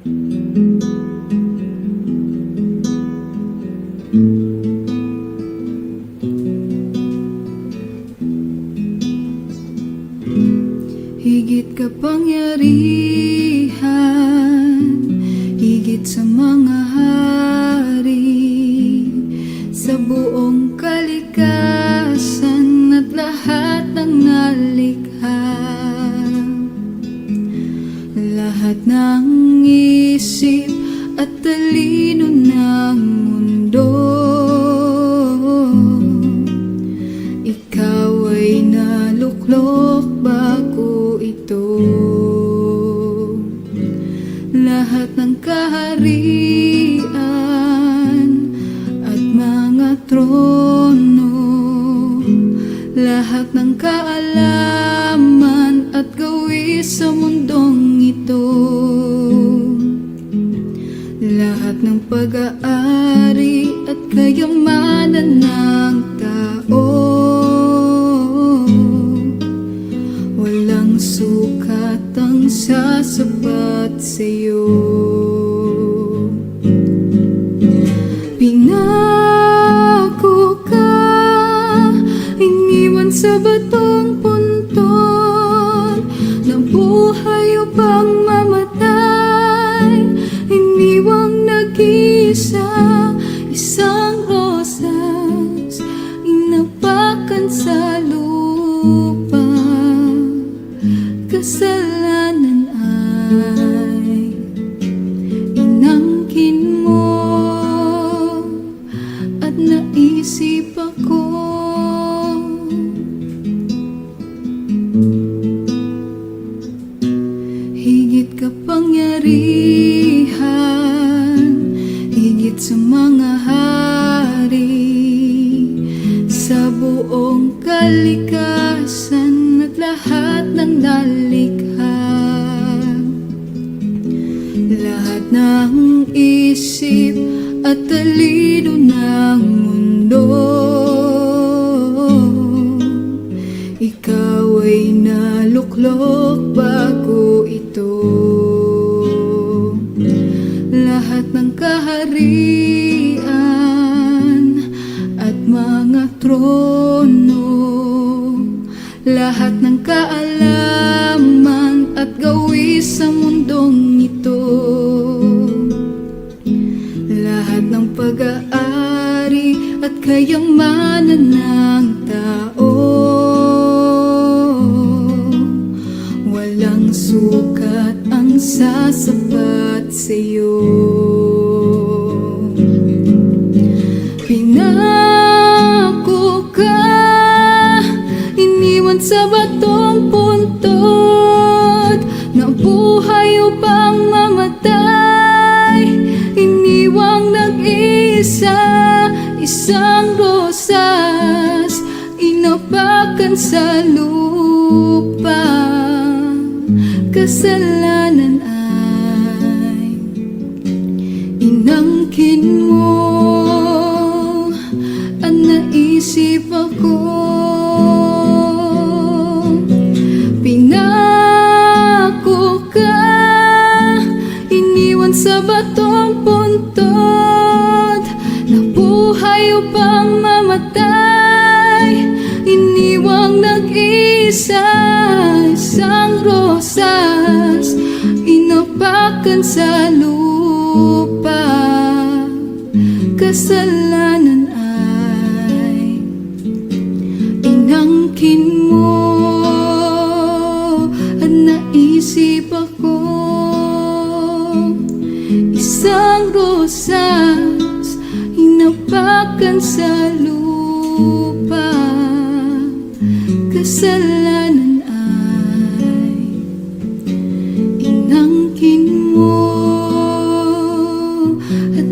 Higit kapangyarihan, higit sa mga hari, sa buong kalikasan at lahat ng nalikha. Lahat ng isip at talino ng mundo, ikaw ay naluklok bago ito. Lahat ng kaharian at mga trono, lahat ng kaalaman at gawi sa mundong ito, lahat ng pag-aari at kayamanan ng tao, walang sukat ang sasapat sa'yo. Pinako ka, iniwan sa batong puntod, ng buhay upang mamatay, iniwang nag-isa, isang rosas, inapakan sa lupa. Kasalanan ay inangkin mo at naisip ako. Higit kapangyarihan, higit sa mga hari, sa buong kalikasan at lahat ng nalikha. Lahat ng isip at talino ng mundo, ikaw ay naluklok bago ito. Lahat ng kaharian at mga trono, lahat ng kaalaman at gawi sa mundong ito, lahat ng pag-aari at kayamanan ng tao, walang sukat ang sasapat sa'yo. Pinako ka, iniwan sa batong puntod, ng buhay upang mamatay, iniwang nag-isa, isang rosas, inapakan sa lupa. Kasalanan ay inangkin mo at naisip ako. Pinako ka, iniwan sa batong puntod, ng buhay upang mamatay, iniwang nag-isa, isang rosas, inapakan sa lupa. Kasalanan ay inangkin mo at naisip ako. Isang rosas, inapakan sa lupa. Kasalanan ay inangkin mo at